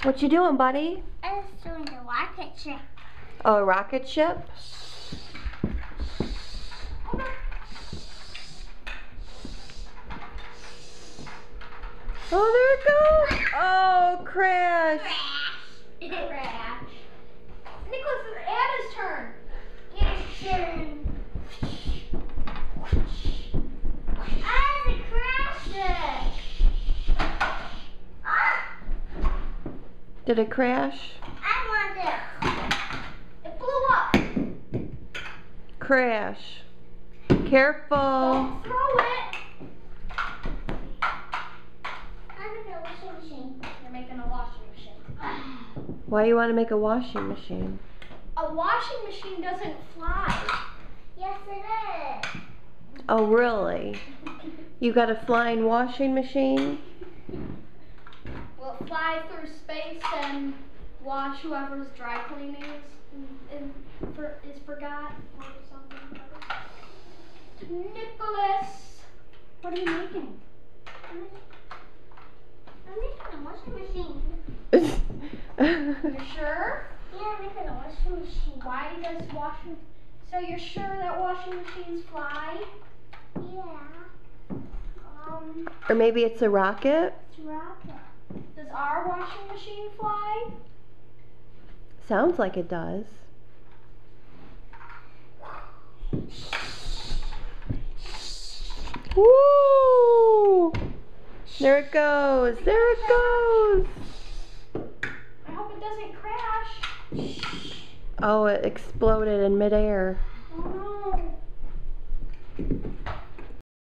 What you doing, buddy? I was doing the rocket ship. Oh, a rocket ship? Oh, there it goes! Oh, crash! Crash. Nicholas, it's Anna's turn. Yes, turn. I had to crash it. Ah, Did it crash? I want it. It blew up. Crash. Careful. Don't throw it. I'm making a washing machine. You're making a washing machine. Why you want to make a washing machine? A washing machine doesn't fly. Yes, it is. Oh, really? You got a flying washing machine? Will it fly through space and wash whoever's dry cleaning is forgot or something? Nicholas, what are you making? I'm making a washing machine. You sure? Yeah, I'm making a washing machine. Why does washing? So you're sure that washing machines fly? Yeah. Or maybe it's a rocket? It's a rocket. Does our washing machine fly? Sounds like it does. Woo! There it goes. There it goes. I hope it doesn't crash. Oh, it exploded in midair. Oh no.